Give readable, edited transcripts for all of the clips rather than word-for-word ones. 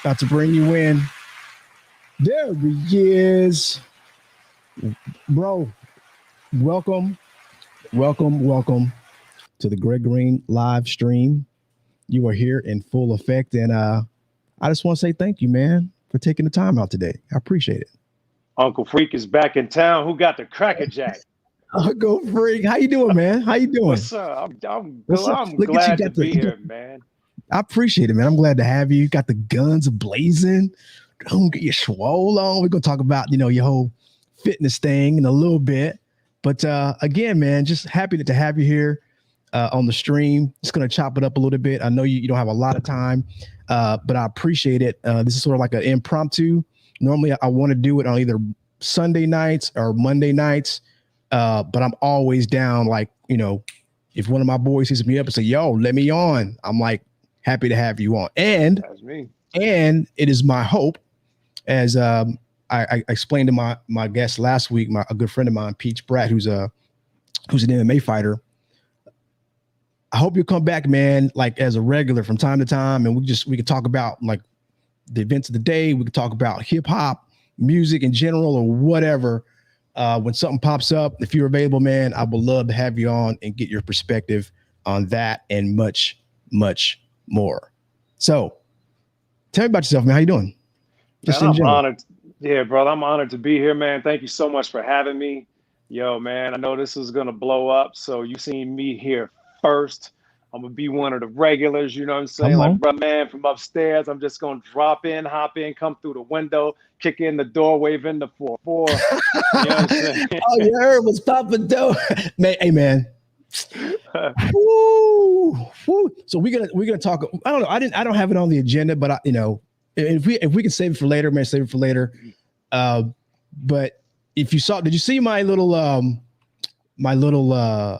About to bring you in. There he is. Bro, welcome, welcome to the Greg Green live stream. You are here in full effect. And I just want to say thank you, man, for taking the time out today. I appreciate it. Uncle Freak is back in town. Who got the Cracker Jack? Go Freak. How you doing, man? How you doing? What's up? What's up? I'm Look at you glad to got the be here, man. I appreciate it, man. I'm glad to have you. You got the guns blazing. Don't get you swole on. We're gonna talk about, your whole fitness thing in a little bit. But again, man, just happy to have you here on the stream. Just gonna chop it up a little bit. I know you don't have a lot of time, but I appreciate it. This is sort of like an impromptu. Normally, I want to do it on either Sunday nights or Monday nights, but I'm always down. Like, if one of my boys hits me up and say, "Yo, let me on," I'm like, happy to have you on. And That's me. And it is my hope, as I explained to my guest last week, a good friend of mine, Peach Bratt, who's an MMA fighter. I hope you'll come back, man, like as a regular from time to time, and we can talk about like the events of the day. We can talk about hip hop, music in general, or whatever. When something pops up, if you're available, man, I would love to have you on and get your perspective on that and much, much more. So tell me about yourself, man. How you doing? Man, I'm honored. Yeah, brother, I'm honored to be here, man. Thank you so much for having me. Yo, man, I know this is going to blow up. So you seen me here first. I'm going to be one of the regulars, you know what I'm saying? Like, bro, man, from upstairs, I'm just going to drop in, hop in, come through the window, kick in the door, wave in the 4-4. You know what I'm saying? Oh, you heard was Papa Doe. Man, hey, man. Woo, woo. So we're gonna talk. I don't know. I don't have it on the agenda, but if we can save it for later, man, save it for later. But if you did you see my little promo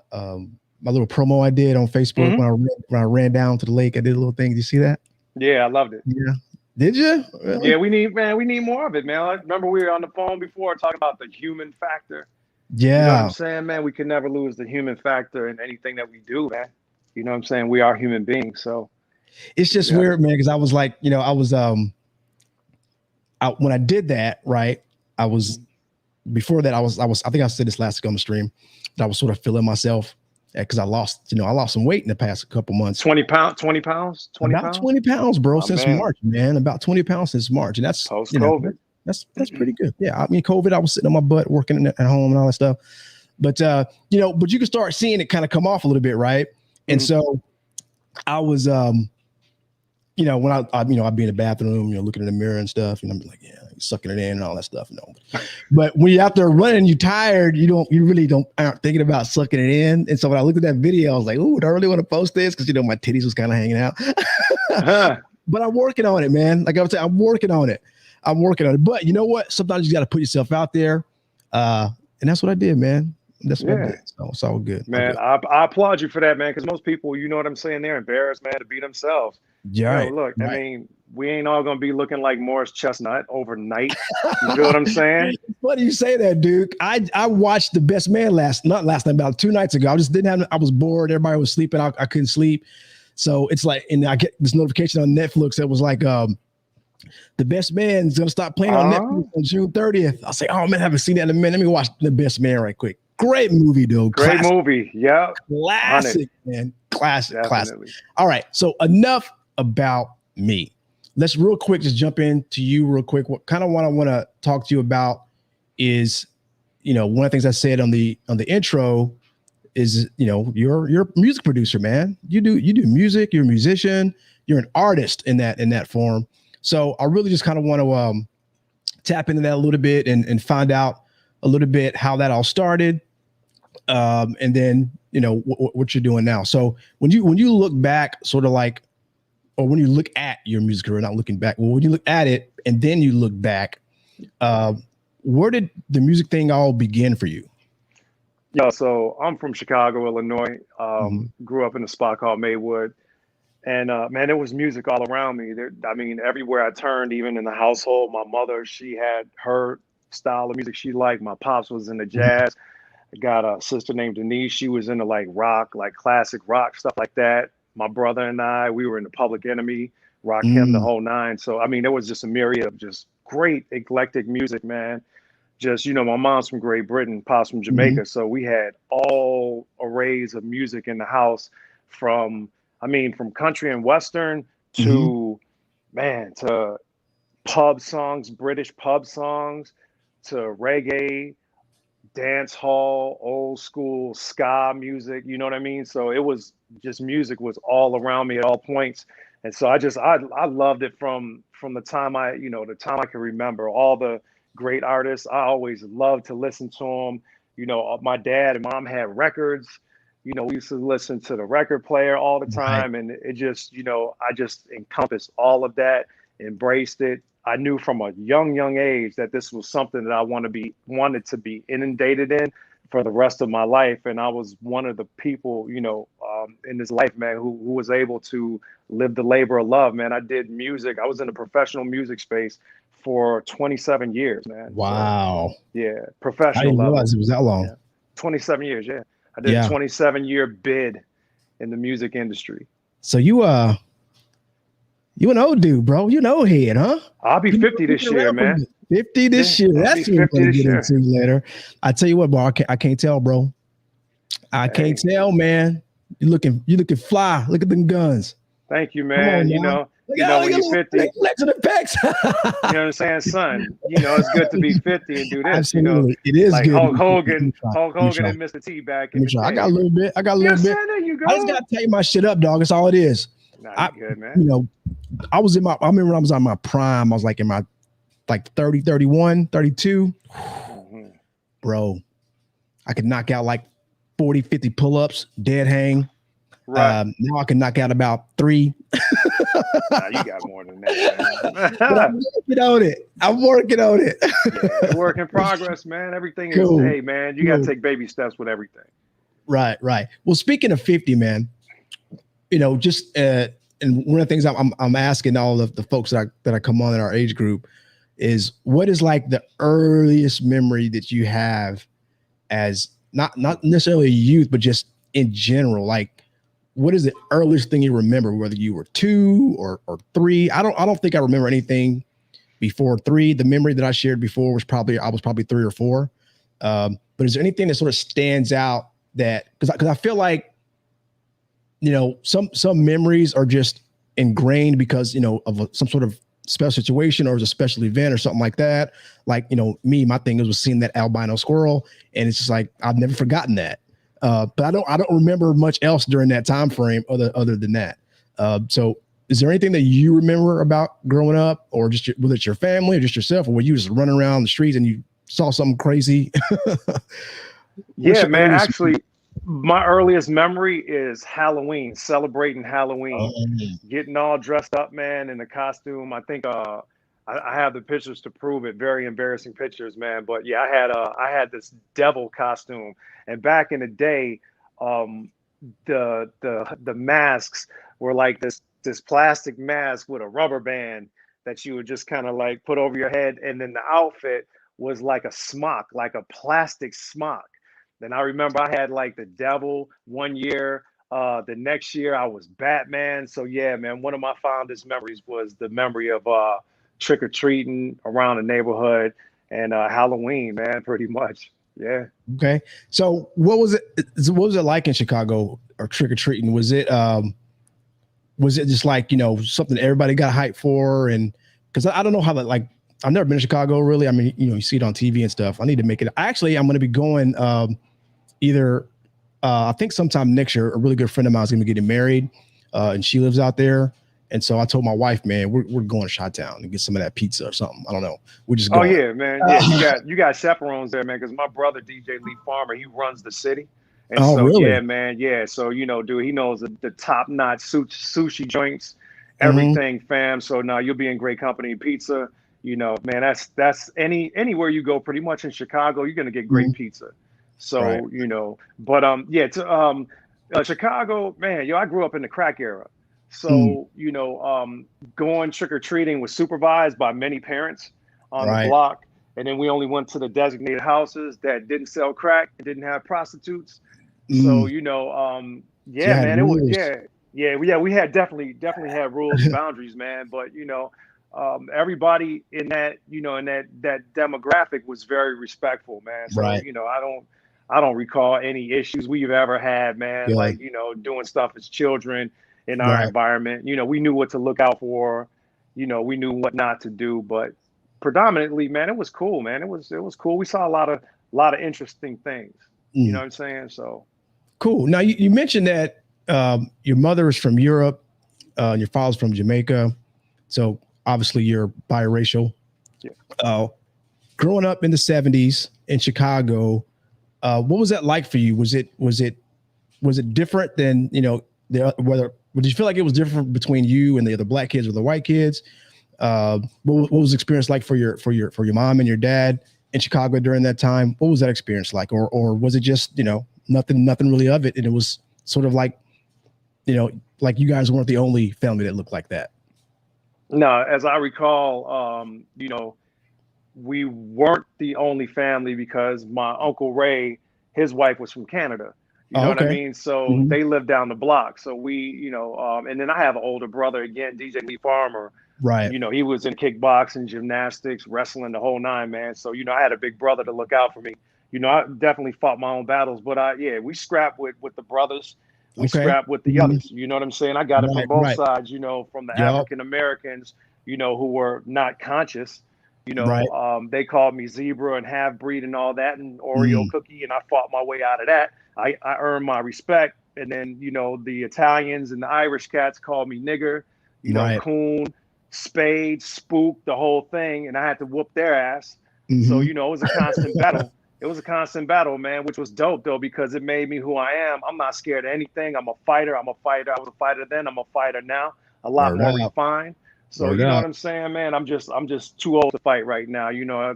I did on Facebook when I ran down to the lake? I did a little thing. Did you see that? Yeah, I loved it. Yeah. Did you? Really? Yeah, we need more of it, man. I remember we were on the phone before talking about the human factor. Yeah. You know what I'm saying, man? We can never lose the human factor in anything that we do, man. You know what I'm saying? We are human beings. So it's just weird, man, because I was like, when I did that, right? Before that, I think I said this last week on the stream, that I was sort of feeling myself because I lost some weight in the past couple months. 20 pounds? About 20 pounds, bro, since March, man. About 20 pounds since March. And that's post-COVID. That's pretty good. Yeah. I mean, COVID, I was sitting on my butt working at home and all that stuff. But, but you can start seeing it kind of come off a little bit. Right. And so I was, when I'd be in the bathroom, looking in the mirror and stuff, and I'm like, yeah, sucking it in and all that stuff. But when you're out there running, you're tired. You really aren't thinking about sucking it in. And so when I looked at that video, I was like, oh, do I really want to post this? Because, my titties was kind of hanging out. But I'm working on it, man. Like I was saying, I'm working on it. But you know what? Sometimes you got to put yourself out there. And that's what I did, man. That's what I did. So it's all good. Man, I applaud you for that, man. Because most people, you know what I'm saying, they're embarrassed, man, to be themselves. Yeah. Look, right. I mean, we ain't all going to be looking like Morris Chestnut overnight. You feel what I'm saying? What do you say that, Duke? I watched The Best Man not last night, about 2 nights ago. I was bored. Everybody was sleeping. I couldn't sleep. So it's like, and I get this notification on Netflix that was like, The Best Man's going to stop playing on Netflix on June 30th. I'll say, oh, man, I haven't seen that in a minute. Let me watch The Best Man right quick. Great movie, dude. Great movie. Yeah. Classic, man. Classic. All right. So enough about me. Let's real quick just jump into you real quick. What I want to talk to you about is, one of the things I said on the intro is, you're a music producer, man. You do music. You're a musician. You're an artist in that form. So I really just kind of want to tap into that a little bit and find out a little bit how that all started. And then, what you're doing now. So when you look back, sort of like, or when you look at your music career, not looking back, well, when you look at it and then you look back, where did the music thing all begin for you? Yeah, so I'm from Chicago, Illinois. Grew up in a spot called Maywood. And man, there was music all around me. Everywhere I turned, even in the household, my mother, she had her style of music she liked. My pops was into jazz. I got a sister named Denise. She was into like rock, like classic rock, stuff like that. My brother and I, we were into Public Enemy. Rakim, the whole nine. So, I mean, there was just a myriad of just great eclectic music, man. Just, you know, my mom's from Great Britain, Pop's from Jamaica. So we had all arrays of music in the house from country and Western to, man, to pub songs, British pub songs, to reggae, dance hall, old school ska music, you know what I mean? So it was just music was all around me at all points. And so I loved it from the time the time I can remember. All the great artists, I always loved to listen to them. You know, my dad and mom had records. You know, we used to listen to the record player all the time. And it just, you know, I just encompassed all of that, embraced it. I knew from a young age that this was something that I wanted to be inundated in for the rest of my life. And I was one of the people, you know, in this life, man, who was able to live the labor of love, man. I did music. I was in the professional music space for 27 years, man. Wow. So, yeah. Professional I didn't level. realize it was that long. Yeah. 27 years. Yeah. I did a 27-year bid in the music industry. So you an old dude, bro. You know head, huh? I'll be 50 this year, man. 50 this year. That's what we're going to get into later. I tell you what, bro. I can't tell, bro. I can't tell, man. You looking fly. Look at them guns. Thank you, man. You know, when you're 50, you know what I'm saying, son? You know, it's good to be 50 and do this. Absolutely. You know, it is like good. Hulk Hogan and Mr. T back in the day. I got a little bit. Yes, sir, there you go. I just got to tell you my shit up, dog. That's all it is. Nah, you good, man. You know, I remember when I was on my prime. I was like in my 30, 31, 32. Bro, I could knock out like 40, 50 pull-ups, dead hang. Right. Now I can knock out about 3. Nah, you got more than that, man. But I'm working on it. Yeah, work in progress, man. Everything is, hey, man, you got to take baby steps with everything. Right. Well, speaking of 50, man, you know, just and one of the things I'm asking all of the folks that I come on in our age group is, what is like the earliest memory that you have as not necessarily youth, but just in general? Like, what is the earliest thing you remember, whether you were 2 or 3? I don't think I remember anything before 3. The memory that I shared before was probably 3 or 4. But is there anything that sort of stands out that, because I feel like, you know, some memories are just ingrained because, you know, of some sort of special situation or as a special event or something like that. Like, you know, my thing was seeing that albino squirrel, and it's just like, I've never forgotten that. But I don't remember much else during that time frame other than that. So is there anything that you remember about growing up, or just whether it's your family or just yourself, or were you just running around the streets and you saw something crazy? Yeah, man. Actually, my earliest memory is Halloween, celebrating Halloween, getting all dressed up, man, in a costume. I think I have the pictures to prove it. Very embarrassing pictures, man. But yeah, I had this devil costume, and back in the day, the masks were like this plastic mask with a rubber band that you would just kind of like put over your head, and then the outfit was like a smock, like a plastic smock. Then I remember I had like the devil one year. The next year I was Batman. So yeah, man, one of my fondest memories was the memory of trick-or-treating around the neighborhood and Halloween, man, pretty much. Yeah. Okay. So what was it like in Chicago, or trick-or-treating? Was it just like, you know, something everybody got hyped for? And because I don't know how that, like, I've never been to Chicago really. I mean, you know, you see it on TV and stuff. I need to make it. Actually, I'm going to be going either I think sometime next year. A really good friend of mine is going to be getting married, and she lives out there. And so I told my wife, man, we're going to Chi-Town and get some of that pizza or something. I don't know. We're just going. Oh yeah, man. Yeah, you got chaperones there, man. Because my brother DJ Lee Farmer, he runs the city. And so really? Yeah, man. Yeah. So, you know, dude, he knows the top-notch sushi joints, everything, fam. So now you'll be in great company. Pizza, you know, man, that's anywhere you go, pretty much in Chicago, you're gonna get great pizza. So, you know, but Chicago, man, I grew up in the crack era. So, you know, going trick-or-treating was supervised by many parents on the block. And then we only went to the designated houses that didn't sell crack and didn't have prostitutes. So, you know, man, it was, we had definitely had rules and boundaries, man. But everybody in that that demographic was very respectful, man. So Right. I don't recall any issues we've ever had, man. Yeah. Like doing stuff as children in our Right. environment. We knew what to look out for. We knew what not to do. But predominantly, man, it was cool, man. It was cool. We saw a lot of interesting things. You know what I'm saying? So cool. Now you mentioned that your mother is from Europe, your father's from Jamaica, so obviously you're biracial. Yeah. Growing up in the '70s in Chicago, what was that like for you? Was it different than did you feel like it was different between you and the other black kids or the white kids? What was the experience like for your mom and your dad in Chicago during that time? What was that experience like, or was it just nothing really of it, and it was sort of like like you guys weren't the only family that looked like that? No, as I recall, we weren't the only family because my Uncle Ray, his wife was from Canada. You know what I mean? So they lived down the block. So we, and then I have an older brother again, DJ Lee Farmer. Right. He was in kickboxing, gymnastics, wrestling, the whole nine, man. So, I had a big brother to look out for me. I definitely fought my own battles, but we scrapped with the brothers. We scrapped with the others. You know what I'm saying? I got it from both sides, from the African Americans, who were not conscious. They called me zebra and half breed and all that and Oreo cookie, and I fought my way out of that. I earned my respect. And then, the Italians and the Irish cats called me nigger, coon, spade, spook, the whole thing. And I had to whoop their ass. So, it was a constant battle. It was a constant battle, man, which was dope, though, because it made me who I am. I'm not scared of anything. I'm a fighter. I was a fighter then. I'm a fighter now. A lot more refined. So, you know what I'm saying, man? I'm just too old to fight right now. I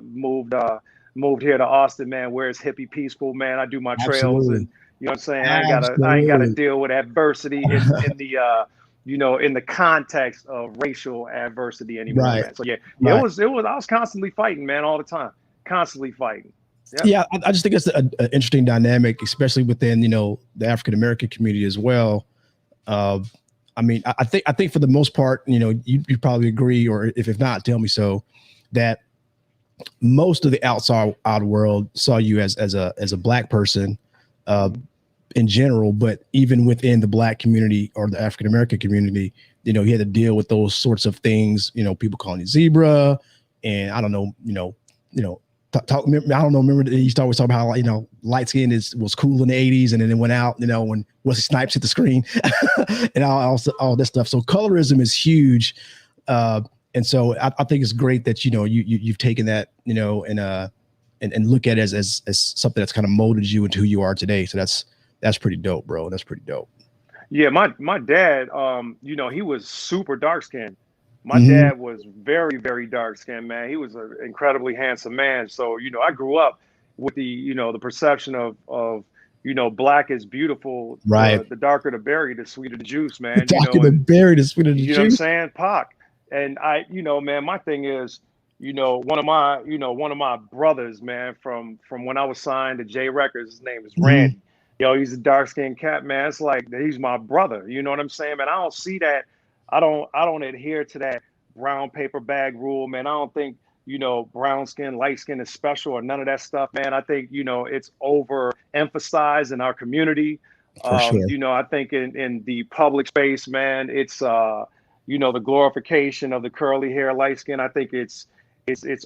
moved here to Austin, man, where it's hippie peaceful, man. I do my trails and, you know what I'm saying? I ain't got to deal with adversity in the in the context of racial adversity anymore, man. So it was I was constantly fighting, man, all the time. Constantly fighting. Yep. Yeah, I just think it's an interesting dynamic, especially within the African American community as well. I mean, I think for the most part, you probably agree, or if not, tell me so, that most of the outside world saw you as a black person in general, but even within the black community or the African American community, you had to deal with those sorts of things. People calling you zebra, and I don't know, I don't know. Remember, you used to always talk about how light skin was cool in the '80s, and then it went out. When Wesley Snipes hit the screen, and all this stuff. So colorism is huge, and so I think it's great that you've taken that and look at it as something that's kind of molded you into who you are today. So that's pretty dope, bro. That's pretty dope. Yeah, my dad, he was super dark skinned. My dad was very, very dark skinned, man. He was an incredibly handsome man. So, I grew up with the perception of black is beautiful. Right. The darker the berry, the sweeter the juice, man. The darker the berry, the sweeter the juice. You know what I'm saying? Pac. And man, my thing is, one of my brothers, man, from when I was signed to J Records, his name is Randy. He's a dark skinned cat, man. It's like he's my brother. You know what I'm saying, man? I don't see that. I don't adhere to that brown paper bag rule, man. I don't think, brown skin, light skin is special or none of that stuff, man. I think, it's overemphasized in our community. For sure. I think in the public space, man, it's, the glorification of the curly hair, light skin. I think it's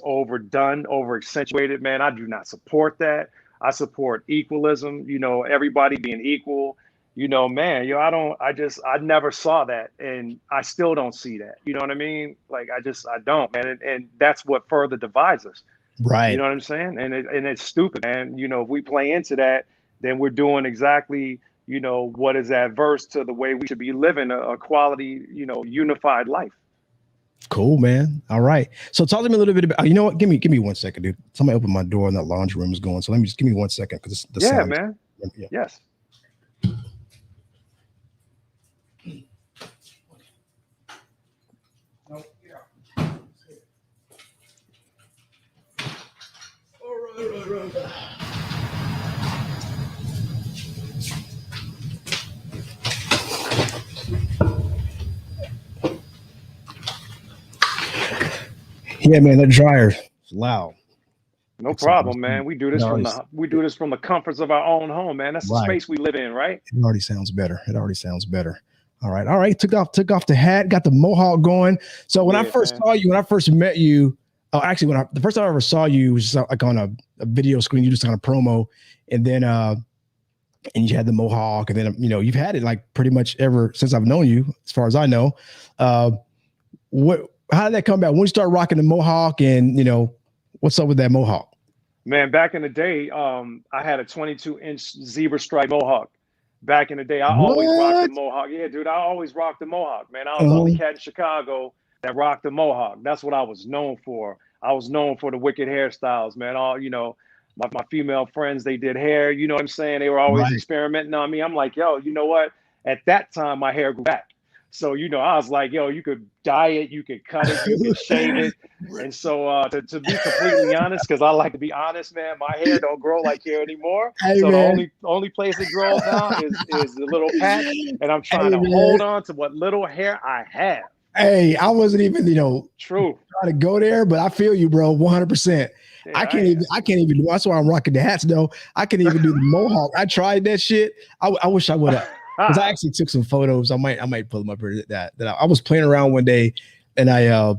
overdone, over accentuated, man. I do not support that. I support equalism, everybody being equal. Man, I never saw that, and I still don't see that. You know what I mean? Like, I don't, man. And that's what further divides us. Right. You know what I'm saying? And it's stupid, man. If we play into that, then we're doing exactly, what is adverse to the way we should be living a quality, unified life. Cool, man. All right. So talk to me a little bit about, what? Give me 1 second, dude. Somebody opened my door and that laundry room is going. So give me 1 second. Cause the sound man. Yeah. Yes. Right. Yeah, man, that dryer is loud. No problem, man. We do this from the comforts of our own home, man. That's the space we live in, right? It already sounds better. All right. Took off the hat, got the mohawk going. So when I first saw you, when I first met you, actually, the first time I ever saw you was like on a video screen. You just on a promo, and then and you had the mohawk, and then you've had it like pretty much ever since I've known you, as far as I know. How did that come about? When you start rocking the mohawk, and what's up with that mohawk? Man, back in the day, I had a 22-inch zebra stripe mohawk. Back in the day, I always rocked the mohawk. Yeah, dude, I always rocked the mohawk, man. I was the only cat in Chicago that rocked the mohawk. That's what I was known for. I was known for the wicked hairstyles, man. My female friends, they did hair. You know what I'm saying? They were always experimenting on me. I'm like, yo, you know what? At that time, my hair grew back. So, I was like, yo, you could dye it, you could cut it, you could shave it. And so to be completely honest, because I like to be honest, man, my hair don't grow like hair anymore. So the only place it grows now is the little patch. And I'm trying to hold on to what little hair I have. Hey, I wasn't even, trying to go there, but I feel you, bro, 100%. Yeah, I can't even do. That's why I'm rocking the hats, though. I can't even do the mohawk. I tried that shit. I wish I would have. Because I actually took some photos. I might pull them up here. That I was playing around one day, and I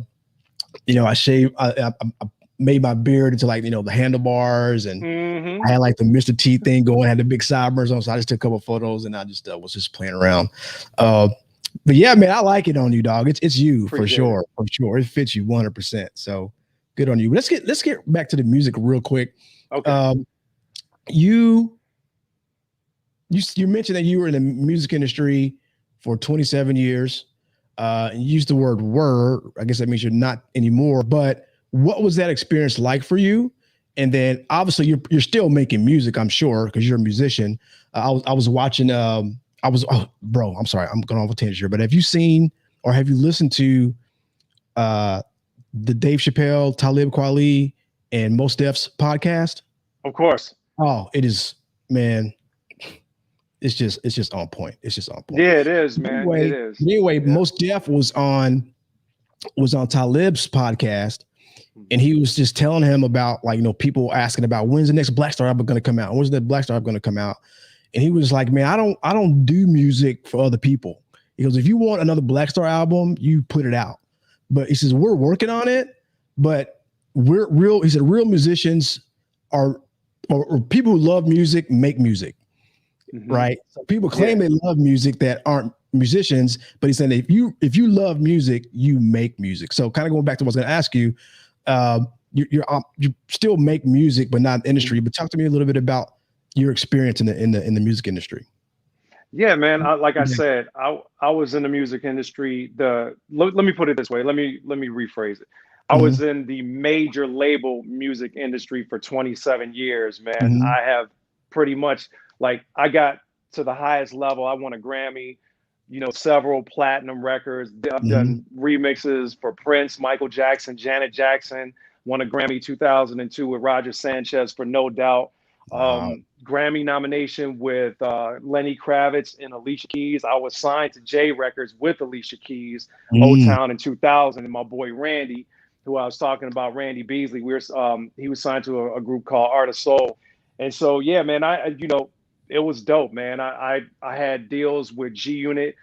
shaved. I made my beard into like the handlebars, and I had like the Mr. T thing going. Had the big sideburns on, so I just took a couple of photos, and I just was just playing around. But yeah, man, I like it on you, dog. It's you for sure. It fits you 100%. So good on you. Let's get back to the music real quick. Okay. You mentioned that you were in the music industry for 27 years. You used the word were. I guess that means you're not anymore. But what was that experience like for you? And then obviously you're still making music, I'm sure, because you're a musician. I was watching. Bro, I'm sorry, I'm going off a tangent here. But have you seen or have you listened to the Dave Chappelle, Talib Kweli, and Mos Def's podcast? Of course. Oh, it is, man. It's just on point. It's just on point. Yeah, it is, man. It is. Anyway, Mos Def was on Talib's podcast, and he was just telling him about people asking about when's the next Black Star album going to come out? When's the Black Star album going to come out? And he was like, man, I don't do music for other people. He goes, if you want another Black Star album, you put it out. But he says, we're working on it, but he said, real musicians or people who love music make music. Mm-hmm. Right. So people claim they love music that aren't musicians, but he's saying that if you love music, you make music. So kind of going back to what I was going to ask you, you still make music, but not in the industry. But talk to me a little bit about your experience in the music industry. Yeah, man. I said, I was in the music industry. Let me put it this way. Let me rephrase it. I was in the major label music industry for 27 years, man. Mm-hmm. I have pretty much I got to the highest level. I won a Grammy, several platinum records. I've done remixes for Prince, Michael Jackson, Janet Jackson. Won a Grammy 2002 with Roger Sanchez for No Doubt. Grammy nomination with Lenny Kravitz and Alicia Keys. I was signed to J Records with Alicia Keys, O-Town in 2000, and my boy Randy, who I was talking about, Randy Beasley. He was signed to a group called Art of Soul. And so, yeah, man, it was dope, man. I had deals with G Unit,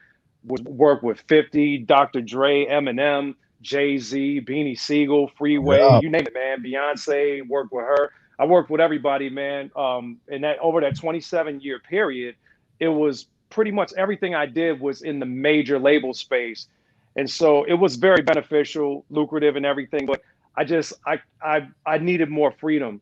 worked with 50, Dr. Dre, Eminem, Jay-Z, Beanie Siegel, Freeway, you name it, man. Beyonce, worked with her. I worked with everybody, man. And that over that 27-year period, it was pretty much everything I did was in the major label space. And so it was very beneficial, lucrative and everything. But I needed more freedom.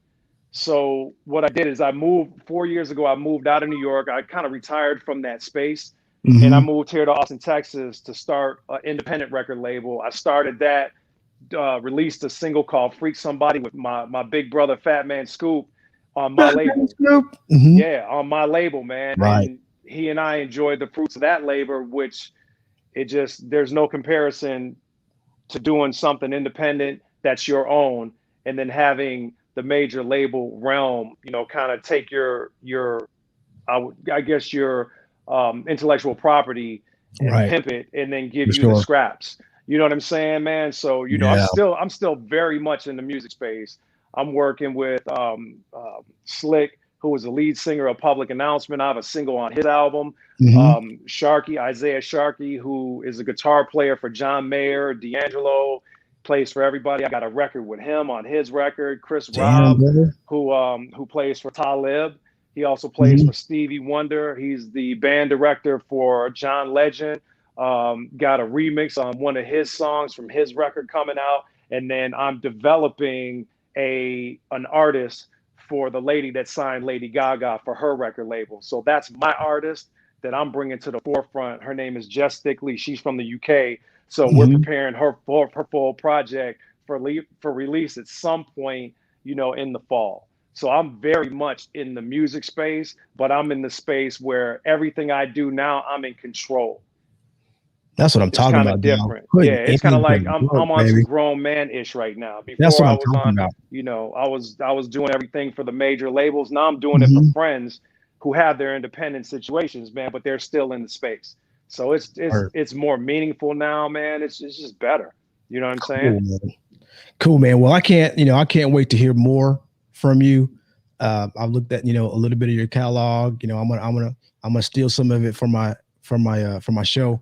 So what I did is 4 years ago, I moved out of New York. I kind of retired from that space. And I moved here to Austin, Texas to start an independent record label. I started that, released a single called Freak Somebody with my big brother, Fat Man Scoop, on my label. Yeah, on my label, man. Right. And he and I enjoyed the fruits of that labor, which there's no comparison to doing something independent that's your own and then having the major label realm, kind of take your intellectual property and pimp it and then give you the scraps. You know what I'm saying, man? So, I'm still very much in the music space. I'm working with Slick, who was the lead singer of Public Announcement. I have a single on his album. Sharkey, Isaiah Sharkey, who is a guitar player for John Mayer, D'Angelo, plays for everybody. I got a record with him on his record. Chris Robb, who plays for Talib. He also plays for Stevie Wonder. He's the band director for John Legend. Got a remix on one of his songs from his record coming out. And then I'm developing an artist for the lady that signed Lady Gaga for her record label. So that's my artist that I'm bringing to the forefront. Her name is Jess Stickley. She's from the UK. So we're preparing her full project for release at some point, in the fall. So I'm very much in the music space, but I'm in the space where everything I do now, I'm in control. That's what I'm talking about. Different. Yeah, it's kind of like I'm on some grown man-ish right now. Before that's what I I'm was talking on, about. I was doing everything for the major labels. Now I'm doing it for friends who have their independent situations, man, but they're still in the space. So it's more meaningful now, man. It's just better. You know what I'm saying? Cool, man. Well, I can't wait to hear more from you. I've looked at, a little bit of your catalog. I'm gonna steal some of it for my show.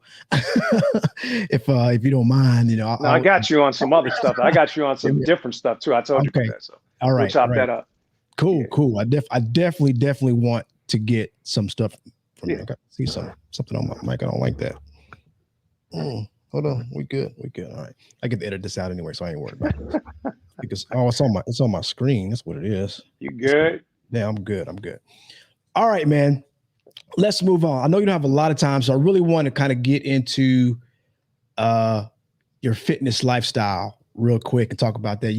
if you don't mind, I got you on some other stuff. I got you on some different stuff too. I told you that. So all right, we'll chop that up. Cool. I definitely want to get some stuff from you. I got to see something on my mic. I don't like that. Hold on, we good. All right, I get to edit this out anyway, so I ain't worried about it. Because it's on my screen. That's what it is. You good? Yeah, I'm good. All right, man. Let's move on. I know you don't have a lot of time, so I really want to kind of get into your fitness lifestyle real quick and talk about that.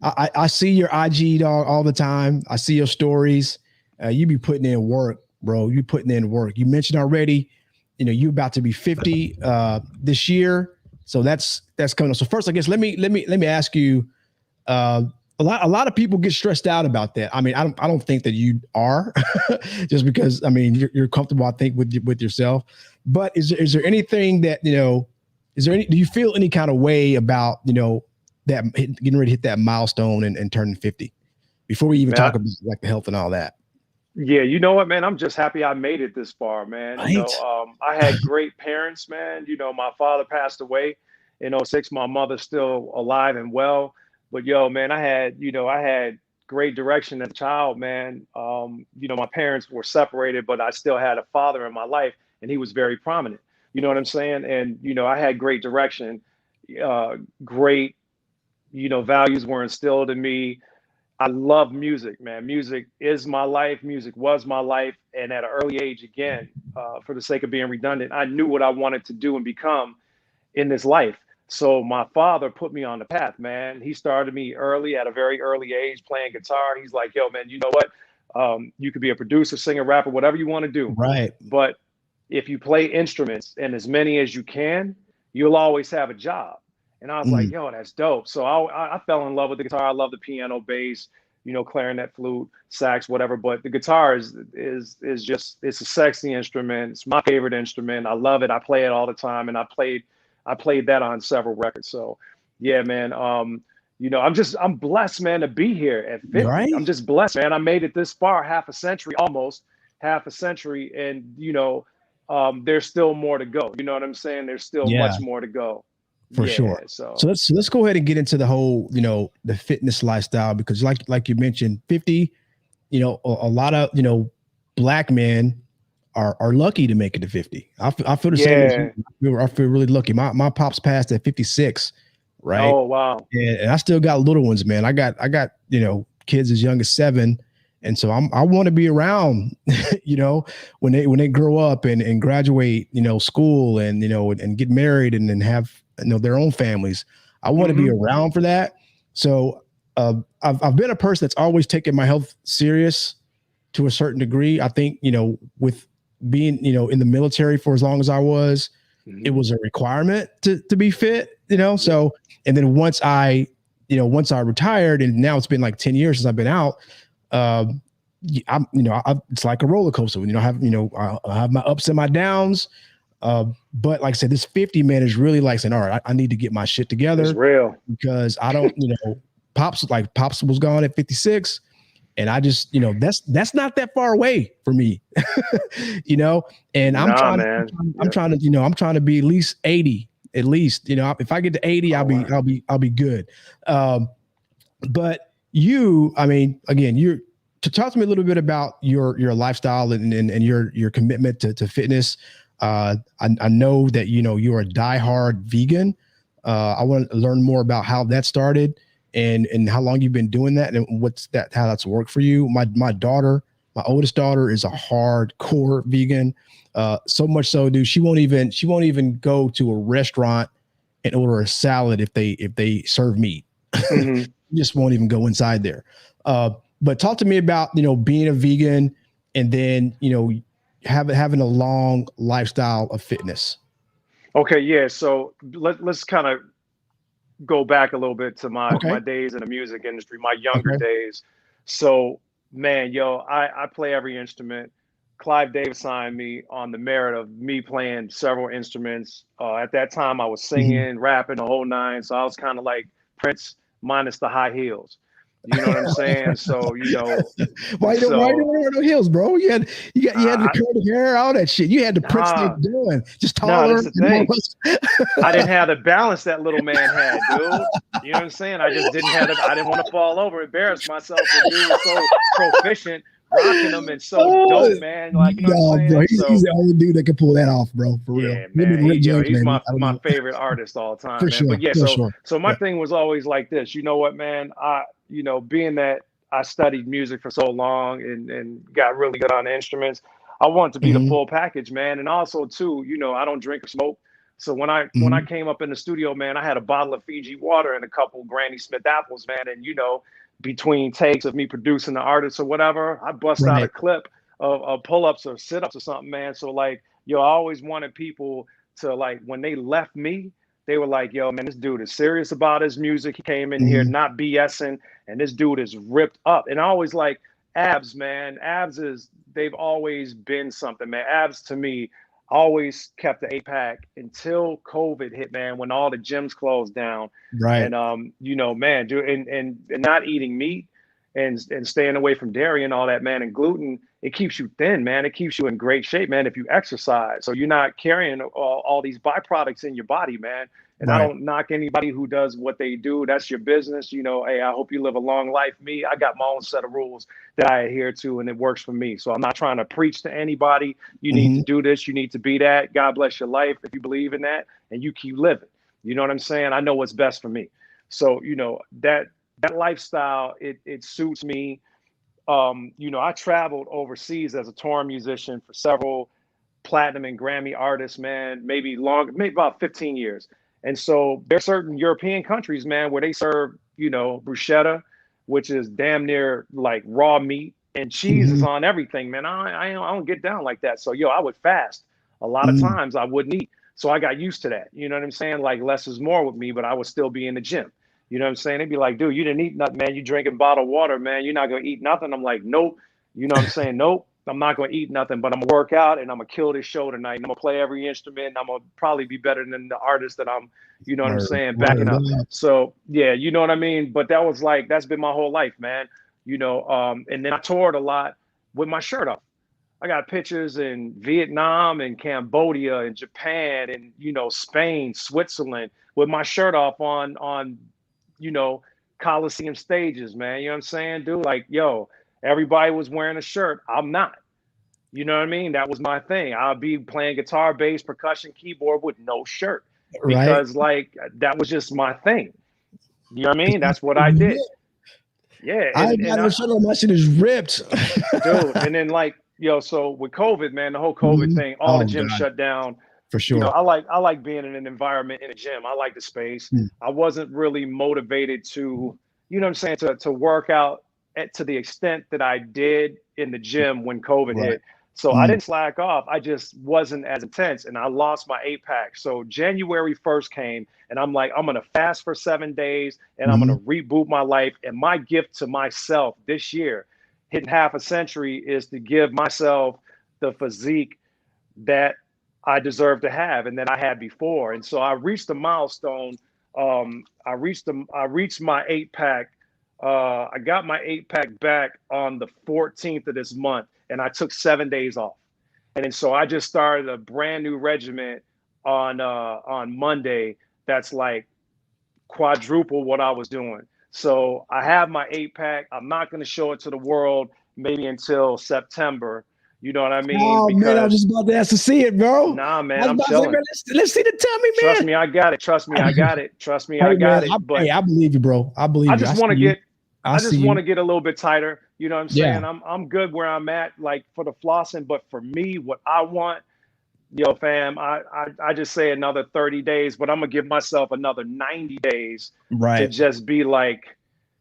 I see your IG dog all the time. I see your stories. You be putting in work, bro. You putting in work. You mentioned already, you about to be 50 this year. So that's coming up. So first, I guess let me ask you. A lot of people get stressed out about that. I mean, I don't think that you are, just because you're comfortable, I think, with yourself. But is there anything that do you feel any kind of way about that getting ready to hit that milestone and turning 50 before we even talk about like the health and all that? Yeah, you know what, man? I'm just happy I made it this far, man. Right. I had great parents, man. My father passed away in 2006. My mother's still alive and well. But man, I had great direction as a child, man. My parents were separated, but I still had a father in my life, and he was very prominent. You know what I'm saying? And I had great direction, great, values were instilled in me. I love music, man. Music is my life. Music was my life. And at an early age, again, for the sake of being redundant, I knew what I wanted to do and become in this life. So my father put me on the path, man. He started me early, at a very early age, playing guitar. He's like, yo, man, you know what? You could be a producer, singer, rapper, whatever you want to do. Right. But if you play instruments, and as many as you can, you'll always have a job. And I was like, yo, that's dope. So I fell in love with the guitar. I love the piano, bass, clarinet, flute, sax, whatever. But the guitar is just, it's a sexy instrument. It's my favorite instrument. I love it. I play it all the time. And I played that on several records. So yeah, man. I'm blessed, man, to be here at 50. Right? I'm just blessed, man. I made it this far, almost half a century. And, there's still more to go. You know what I'm saying? There's still much more to go. For sure. So let's go ahead and get into the whole, the fitness lifestyle, because like you mentioned, 50, a lot of, Black men are lucky to make it to 50. I feel the same. I feel really lucky. My pops passed at 56, right? Oh wow. And I still got little ones, man. I got kids as young as 7, and so I want to be around, when they grow up and graduate, school and and get married and then have their own families. I want to be around for that. So I've been a person that's always taken my health serious to a certain degree. I think with being in the military for as long as I was, it was a requirement to be fit, so, and then once I retired, and now it's been like 10 years since I've been out, it's like a roller coaster. I have my ups and my downs. But like I said, this 50, man, is really like saying, all right, I need to get my shit together. It's real. Because I don't, Pops was gone at 56. And I just, that's not that far away for me, and I'm trying to be at least 80, at least, if I get to 80, I'll be good. But you, I mean, again, to talk to me a little bit about your lifestyle and your commitment to fitness. I know that, you're a diehard vegan. I want to learn more about how that started. And how long you've been doing that, and how that's worked for you. My oldest daughter is a hardcore vegan. So much so, dude, she won't even go to a restaurant and order a salad if they serve meat. Mm-hmm. Just won't even go inside there. But talk to me about, being a vegan and then, having a long lifestyle of fitness. Okay. Yeah. So let's kind of go back a little bit to my days in the music industry, my younger days. So, man, I play every instrument. Clive Davis signed me on the merit of me playing several instruments. At that time, I was singing, rapping, the whole nine. So I was kind of like Prince minus the high heels. You know what I'm saying? So, why don't wear no heels, bro? You had the curly hair, all that shit. You had the Prince thing doing, just taller. That's the thing. I didn't have the balance that little man had, dude. You know what I'm saying? I just didn't have it. I didn't want to fall over, embarrass myself. The dude was so proficient, rocking them, and so dope, man. Like, you know what I'm saying? Bro, he's the only dude that can pull that off, bro. For real. Yeah, man. He's my favorite artist all the time, man. Sure, but yeah, so my thing was always like this. You know what, man? Being that I studied music for so long and got really good on the instruments, I want to be the full package, man. And also too, I don't drink or smoke. So when I came up in the studio, man, I had a bottle of Fiji water and a couple Granny Smith apples, man. And between takes of me producing the artist or whatever, I bust out a clip of pull-ups or sit-ups or something, man. So like, I always wanted people to, like, when they left me, they were like, yo, man, this dude is serious about his music. He came in here not BSing, and this dude is ripped up. And I always like Abs, man. They've always been something, man. Abs, to me, always kept the 8-pack until COVID hit, man, when all the gyms closed down. Right. And, man, dude, and not eating meat and staying away from dairy and all that, man, and gluten, it keeps you thin, man. It keeps you in great shape, man, if you exercise. So you're not carrying all these byproducts in your body, man. And I don't knock anybody who does what they do. That's your business. Hey, I hope you live a long life. Me, I got my own set of rules that I adhere to, and it works for me. So I'm not trying to preach to anybody. You need to do this. You need to be that. God bless your life if you believe in that, and you keep living. You know what I'm saying? I know what's best for me. So, that lifestyle, it suits me. I traveled overseas as a touring musician for several platinum and Grammy artists, man, maybe about 15 years. And so there's certain European countries, man, where they serve, bruschetta, which is damn near like raw meat, and cheese is on everything, man. I don't get down like that. So, I would fast. A lot of times I wouldn't eat. So I got used to that. You know what I'm saying? Like, less is more with me, but I would still be in the gym. You know what I'm saying? They'd be like, dude, you didn't eat nothing, man. You drinking bottled water, man. You're not going to eat nothing. I'm like, nope. You know what I'm saying? Nope. I'm not going to eat nothing, but I'm going to work out and I'm going to kill this show tonight. And I'm going to play every instrument. And I'm going to probably be better than the artist that I'm, you know what I'm saying, backing up. So, yeah, you know what I mean? But that's been my whole life, man. And then I toured a lot with my shirt off. I got pictures in Vietnam and Cambodia and Japan and, Spain, Switzerland with my shirt off on Coliseum stages, man. You know what I'm saying, dude? Like, yo, everybody was wearing a shirt. I'm not. You know what I mean? That was my thing. I'll be playing guitar, bass, percussion, keyboard with no shirt because, like, that was just my thing. You know what I mean? That's what I did. Yeah. I got no shirt on. My shit is ripped. Dude, and then, like, so with COVID, man, the whole COVID thing, all the gyms shut down. For sure. I like being in an environment in a gym. I like the space. I wasn't really motivated to, you know what I'm saying, to work out to the extent that I did in the gym when COVID hit. So I didn't slack off. I just wasn't as intense, and I lost my 8-pack. So January 1st came, and I'm like, I'm going to fast for 7 days, and I'm going to reboot my life. And my gift to myself this year, hitting half a century, is to give myself the physique that I deserve to have and that I had before. And so I reached the milestone. I reached my 8-pack. I got my 8-pack back on the 14th of this month, and I took 7 days off. And then so I just started a brand new regiment on Monday that's like quadruple what I was doing. So I have my 8-pack. I'm not going to show it to the world maybe until September. You know what I mean? Oh, because, man, I was just about to ask to see it, bro. Nah, man, I'm chilling. Man, let's see the tummy, man. Trust me, I got it. Trust me, I got it. Trust me, I got it. But hey, I believe you, bro. I believe you. I just want to get a little bit tighter. You know what I'm saying? Yeah. I'm good where I'm at, like for the flossing. But for me, what I want, yo, fam, I just say another 30 days, but I'm gonna give myself another 90 days to just be like,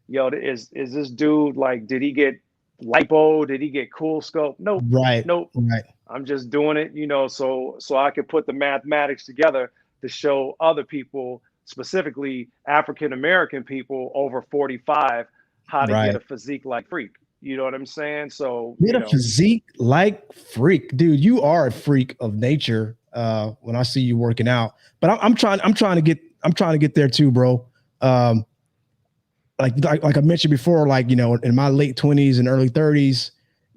yo, is this dude like, did he get lipo? Did he get cool scope? Nope. Nope. Right. I'm just doing it, you know, so I could put the mathematics together to show other people, specifically African American people over 45, how to get a physique like Freak. You know what I'm saying? So get a physique like Freak, dude. You are a freak of nature. When I see you working out, but I'm trying to get there too, bro. Like I mentioned before, like, you know, in my late 20s and early 30s,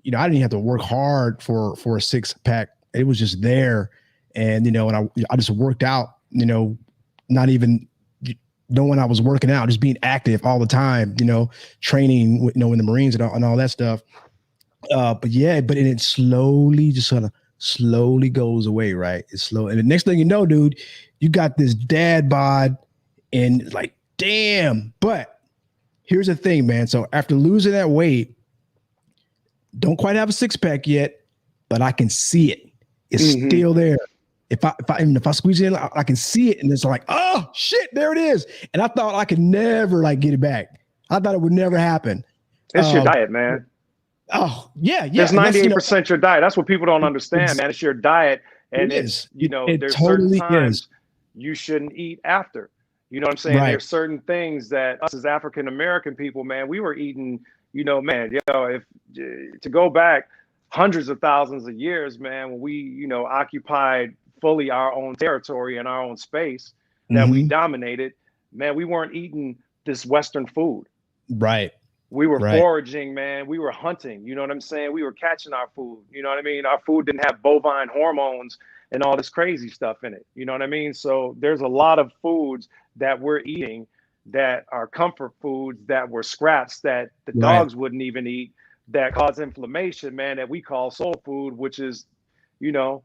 you know, I didn't have to work hard for a 6-pack. It was just there. And, you know, and I just worked out, you know, not even knowing I was working out, just being active all the time, you know, training, you know, in the Marines and all that stuff. But it slowly goes away, right? It's slow. And the next thing you know, dude, you got this dad bod and like, damn. But here's the thing, man. So after losing that weight, don't quite have a 6-pack yet, but I can see it. It's still there. If I squeeze it in, I can see it, and it's like, oh shit, there it is. And I thought I could never like get it back. I thought it would never happen. It's your diet, man. Oh yeah. It's 98% your diet. That's what people don't understand, man. It's your diet, and there's certain times you shouldn't eat after. You know what I'm saying? There's certain things that us as African American people, man, we were eating. You know, man, if to go back hundreds of thousands of years, man, when we, you know, occupied fully our own territory and our own space that we dominated, man, we weren't eating this Western food. Right. We were foraging, man. We were hunting. You know what I'm saying? We were catching our food. You know what I mean? Our food didn't have bovine hormones and all this crazy stuff in it. You know what I mean? So there's a lot of foods that we're eating that are comfort foods, that were scraps that the dogs wouldn't even eat, that cause inflammation, man, that we call soul food, which is, you know,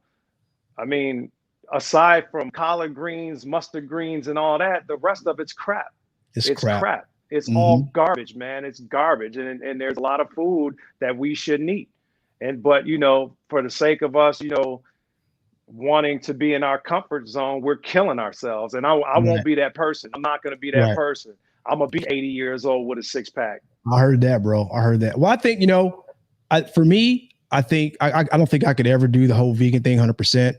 I mean, aside from collard greens, mustard greens, and all that, the rest of it's crap. It's crap. It's all garbage, man. It's garbage. And there's a lot of food that we shouldn't eat. But, you know, for the sake of us, you know, wanting to be in our comfort zone, we're killing ourselves. And I won't be that person. I'm not going to be that person. I'm going to be 80 years old with a 6-pack. I heard that, bro. I heard that. Well, I think, you know, for me, I think I don't think I could ever do the whole vegan thing 100%.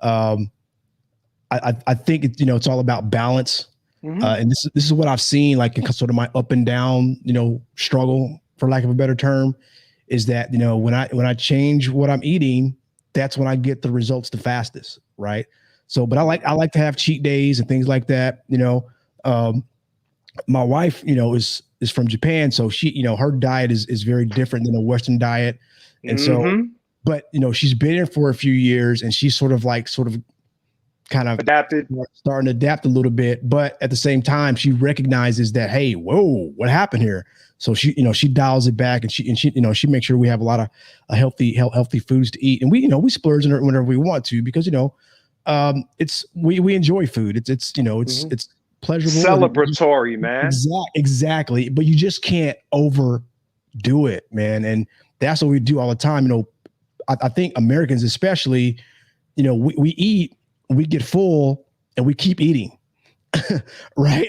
I think it's, you know, it's all about balance. And this is what I've seen, like in sort of my up and down, you know, struggle, for lack of a better term, is that, you know, when I change what I'm eating, that's when I get the results the fastest. Right. So, but I like to have cheat days and things like that. You know, my wife, you know, is from Japan. So she, you know, her diet is very different than a Western diet. And so, but, you know, she's been here for a few years and she's sort of kind of adapted, starting to adapt a little bit. But at the same time, she recognizes that, hey, whoa, what happened here? So she, you know, she dials it back and she, you know, she makes sure we have a lot of healthy foods to eat. And we, you know, we splurge on it whenever we want to, because, you know, we enjoy food. It's, you know, it's pleasurable. Celebratory, man. Exactly. But you just can't overdo it, man. And that's what we do all the time. You know, I think Americans especially, you know, we eat, we get full and we keep eating. Right.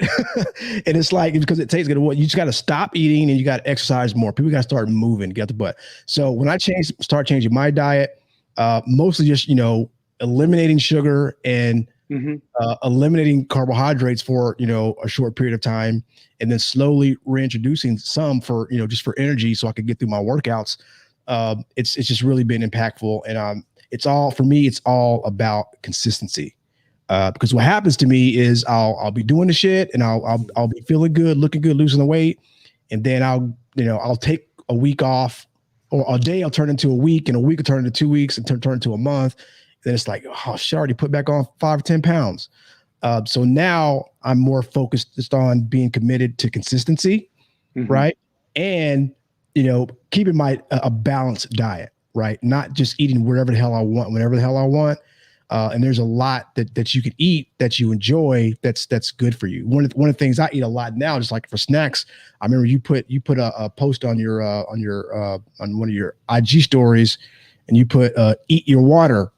And it's like, because it tastes good. You just got to stop eating and you got to exercise more. People got to start moving, get the butt. So when I start changing my diet, mostly just, you know, eliminating sugar and eliminating carbohydrates for, you know, a short period of time, and then slowly reintroducing some for, you know, just for energy so I could get through my workouts. It's just really been impactful. And it's all for me. It's all about consistency. Because what happens to me is I'll be doing the shit and I'll be feeling good, looking good, losing the weight, and then I'll take a week off, or a day I'll turn into a week, and a week will turn into 2 weeks, and turn into a month. Then it's like, oh shit, I already put back on 5 or 10 pounds. So now I'm more focused just on being committed to consistency, right? And keeping a balanced diet, right? Not just eating wherever the hell I want, whenever the hell I want. And there's a lot that you can eat that you enjoy that's good for you. One of the things I eat a lot now, just like for snacks, I remember you put a post on on one of your IG stories, and you put eat your water,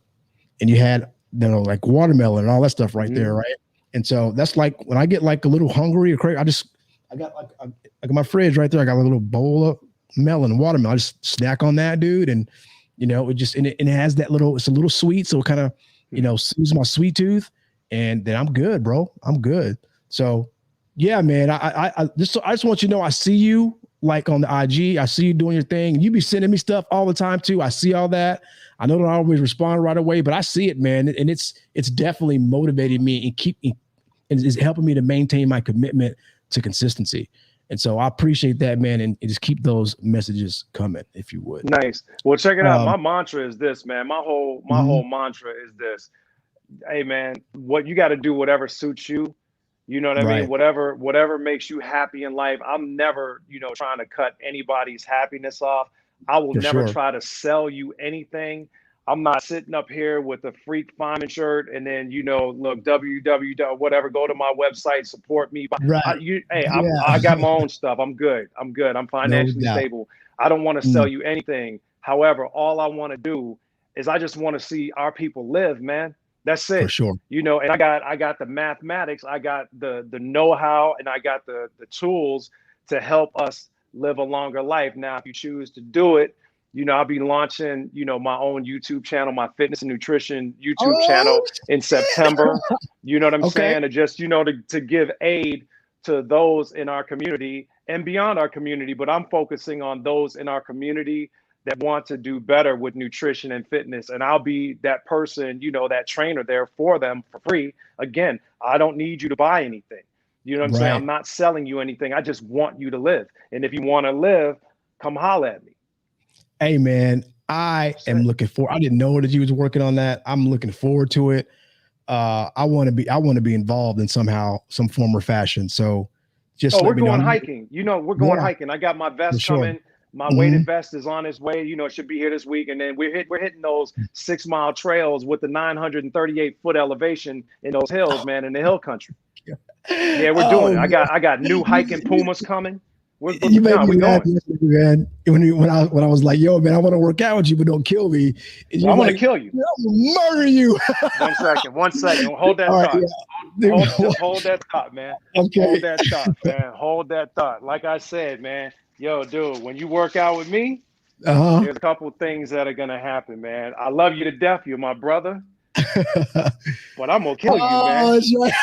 and you had like watermelon and all that stuff right there, right? And so that's like when I get like a little hungry or crazy, I got like my fridge right there. I got a little bowl of melon and watermelon. I just snack on that, dude, and it has that it's a little sweet, so it kind of soothes my sweet tooth, and then I'm good, bro. I'm good. So yeah, man, I just want you to know, I see you like on the IG. I see you doing your thing. You be sending me stuff all the time too. I see all that. I don't always respond right away, but I see it, man. And it's definitely motivating me and is helping me to maintain my commitment to consistency. And so I appreciate that, man. And just keep those messages coming, if you would. Nice. Well, check it out. My mantra is this, man. My whole mantra is this. Hey, man, what you got to do, whatever suits you. You know what I mean? Whatever makes you happy in life. I'm never, trying to cut anybody's happiness off. I will never try to sell you anything. I'm not sitting up here with a Freak Fineman shirt and then, look, www, whatever, go to my website, support me. Right. I got my own stuff. I'm good. I'm financially stable. I don't want to sell you anything. However, all I want to do is I just want to see our people live, man. That's it. For sure. And I got the mathematics, I got the know-how, and I got the tools to help us live a longer life. Now, if you choose to do it, I'll be launching, my own YouTube channel, my fitness and nutrition YouTube channel in September. You know what I'm saying? And just, to give aid to those in our community and beyond our community. But I'm focusing on those in our community that want to do better with nutrition and fitness. And I'll be that person, that trainer there for them for free. Again, I don't need you to buy anything. You know what I'm saying? I'm not selling you anything. I just want you to live. And if you want to live, come holler at me. Hey, man, I am looking forward. I didn't know that you was working on that. I'm looking forward to it. I want to be involved in some form or fashion. So just we're going hiking. We're going hiking. I got my vest coming. My weighted vest is on its way. It should be here this week. And then we're hitting those 6-mile trails with the 938-foot elevation in those hills, man, in the hill country. Yeah, we're doing it. I got new hiking Pumas coming. You made me laugh, man. When I was like, "Yo, man, I want to work out with you, but don't kill me." I want to kill you. I'm gonna murder you. One second. Hold that thought. Just hold that thought, man. Okay. Hold that thought, man. Hold that thought. Like I said, man. Yo, dude, when you work out with me, there's a couple of things that are gonna happen, man. I love you to death. You're my brother. But I'm gonna kill you, man. Right.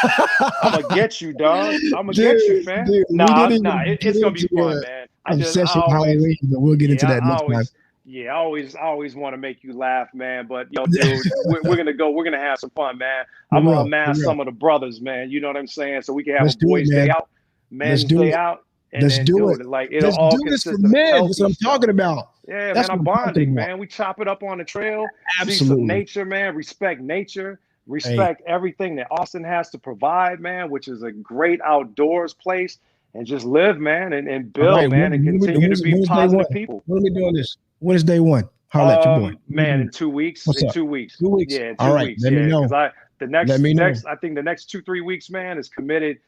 I'm gonna get you, dog. I'm gonna get you, man. It's gonna be fun, man. Halloween, but we'll get into that next time. Yeah, I always want to make you laugh, man. But dude, we're gonna have some fun, man. I'm gonna amass some of the brothers, man. You know what I'm saying? So we can have a boys' day out, men's day out. Let's do it. Like it'll all consist of men. That's what I'm talking about. Yeah, man, I'm bonding, man. We chop it up on the trail. Absolutely. See some nature, man. Respect nature. Respect everything that Austin has to provide, man, which is a great outdoors place. And just live, man, and build, man, and continue to be positive people. When are we doing this? When is day one? Holla at your boy. Man, in 2 weeks. What's up? 2 weeks. 2 weeks. Yeah, in 2 All right, weeks. let me know. I think the next 2-3 weeks, man, is committed.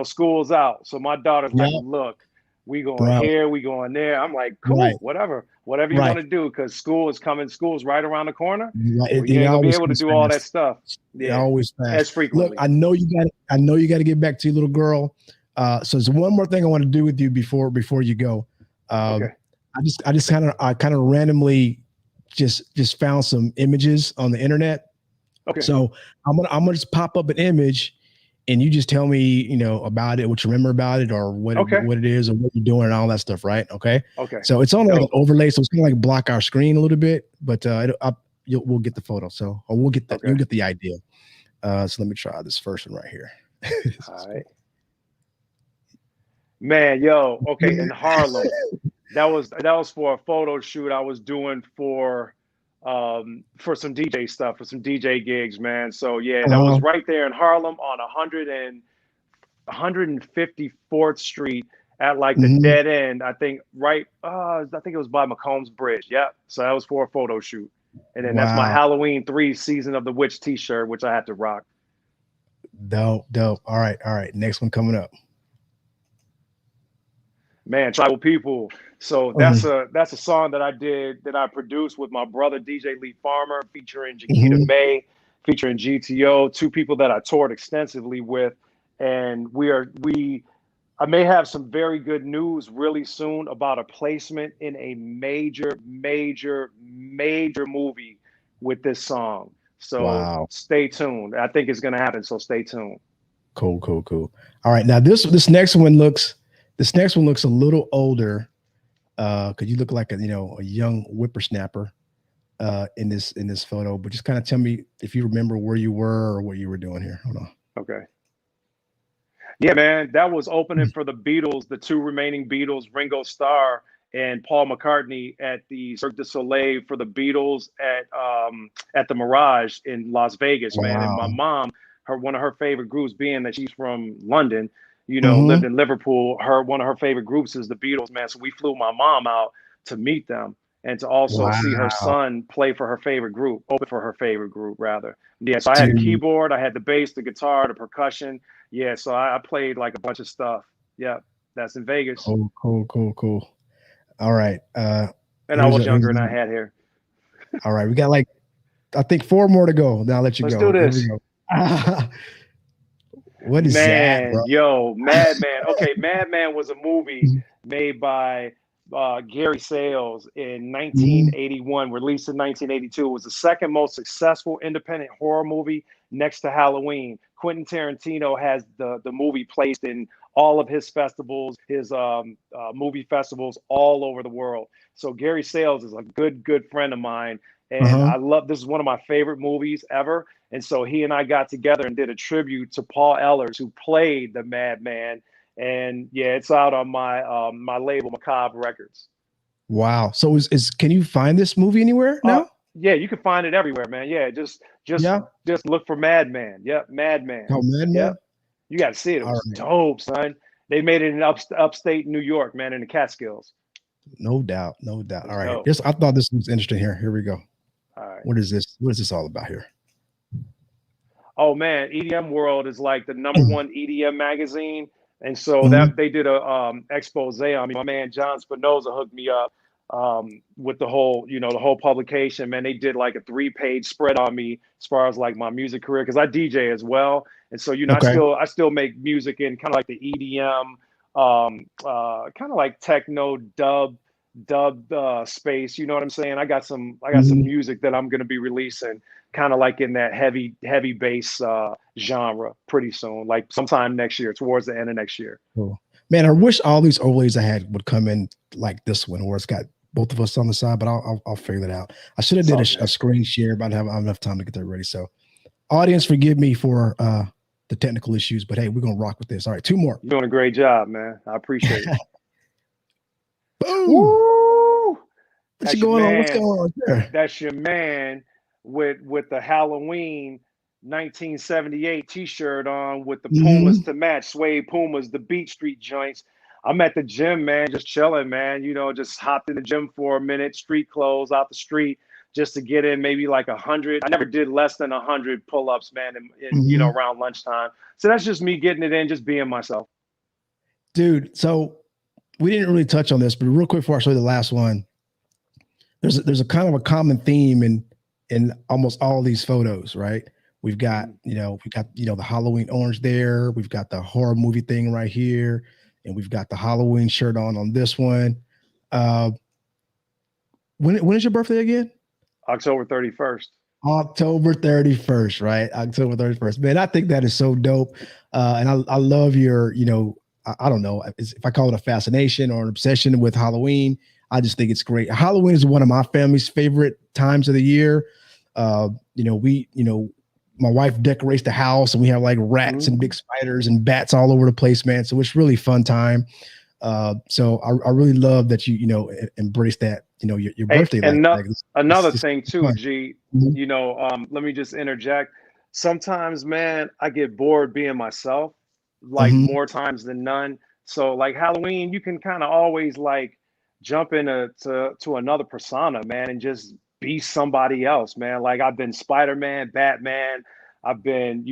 School's out. So my daughter's like, look, we going here, we going there. I'm like, cool, whatever you want to do, because school is coming. School's right around the corner. You're gonna be able to do all that stuff. Yeah, always fast. As frequently. Look, I know you got to get back to your little girl. So there's one more thing I want to do with you before you go. I just kind of randomly just found some images on the internet. Okay. So I'm gonna just pop up an image, and you just tell me, about it, what you remember about it, or what it is, or what you're doing, and all that stuff, right? Okay. Okay. So it's on like an overlay, so it's gonna like block our screen a little bit, but we'll get the photo. So, or we'll get that. Okay. You'll get the idea. So let me try this first one right here. All right. Man, yo, okay, in Harlem, that was for a photo shoot I was doing for some DJ stuff, for some DJ gigs, man. So yeah, that was right there in Harlem on 154th Street at like the dead end. I think I think it was by McCombs Bridge. Yep. So that was for a photo shoot. And then that's my Halloween 3 Season of the Witch t-shirt, which I had to rock. Dope. All right. Next one coming up. Man, Tribal People. So that's a song that I produced with my brother DJ Lee Farmer, featuring Jaquita May, featuring GTO, two people that I toured extensively with. And I may have some very good news really soon about a placement in a major movie with this song. So stay tuned. I think it's gonna happen. So stay tuned. Cool. All right. Now this next one looks a little older. Cause you look like a young whippersnapper in this photo, but just kind of tell me if you remember where you were or what you were doing here. Hold on. Okay. Yeah, man, that was opening for the Beatles, the two remaining Beatles, Ringo Starr and Paul McCartney, at the Cirque du Soleil for the Beatles at the Mirage in Las Vegas, man. And my mom, one of her favorite groups, being that she's from London, lived in Liverpool, one of her favorite groups is the Beatles, man. So we flew my mom out to meet them and to also see her son play for her favorite group, open for her favorite group, rather. Yeah, so I had the keyboard, I had the bass, the guitar, the percussion. Yeah, so I played like a bunch of stuff. Yeah, that's in Vegas. Cool. All right. And I was younger than I had hair. All right, we got like, I think 4 more to go. Now I'll let you go. Let's do this. What is that, bro? Yo, Madman. Okay, Madman was a movie made by Gary Sales in 1981, released in 1982. It was the second most successful independent horror movie next to Halloween. Quentin Tarantino has the movie placed in all of his festivals, his movie festivals all over the world. So Gary Sales is a good friend of mine. And I love, this is one of my favorite movies ever. And so he and I got together and did a tribute to Paul Ehlers, who played the Madman. And yeah, it's out on my my label, Macabre Records. Wow. So can you find this movie anywhere now? Yeah, you can find it everywhere, man. Yeah, just look for Madman. Yep, Madman. Oh, Madman. Yep. You got to see it. It was dope, son. They made it in upstate New York, man, in the Catskills. No doubt. All right. I thought this was interesting here. Here we go. All right. What is this? What is this all about here? Oh man, EDM World is like the #1 EDM magazine. And so that they did a expose on me. My man John Spinoza hooked me up with the whole publication. Man, they did like a 3-page spread on me as far as like my music career, because I DJ as well. And so I still make music in kind of like the EDM, kind of like techno dub space. You know what I'm saying? I got some music that I'm gonna be releasing kind of like in that heavy bass genre pretty soon, like sometime next year, towards the end of next year. Cool. Man, I wish all these overlays I had would come in like this one, where it's got both of us on the side, but I'll figure that out. I should have did a screen share, but I don't have enough time to get that ready. So audience, forgive me for the technical issues, but hey, we're gonna rock with this. All right, 2 more. You're doing a great job, man. I appreciate it. Boom. Woo! What's going on there? That's your man with the Halloween 1978 t-shirt on, with the Pumas to match, suede Pumas, the Beat Street joints. I'm at the gym, man, just chilling, man. Just hopped in the gym for a minute, street clothes, out the street, just to get in maybe like 100. I never did less than 100 pull-ups, man, in around lunchtime. So that's just me getting it in, just being myself. Dude, so we didn't really touch on this, but real quick before I show you the last one, there's a kind of a common theme in almost all these photos, right? We've got, the Halloween orange there. We've got the horror movie thing right here. And we've got the Halloween shirt on this one. When is your birthday again? October 31st. October 31st, right? October 31st. Man, I think that is so dope. And I love your, I don't know if I call it a fascination or an obsession with Halloween. I just think it's great. Halloween is one of my family's favorite times of the year. My wife decorates the house and we have like rats and big spiders and bats all over the place, man. So it's really fun time. So I really love that you embrace that, your birthday. And another it's thing too, fun. G, Mm-hmm. let me just interject. Sometimes, man, I get bored being myself, like Mm-hmm. more times than none. So like Halloween, you can kind of always like jump into to another persona, man, and just be somebody else, man. Like I've been Spider-Man, Batman, I've been,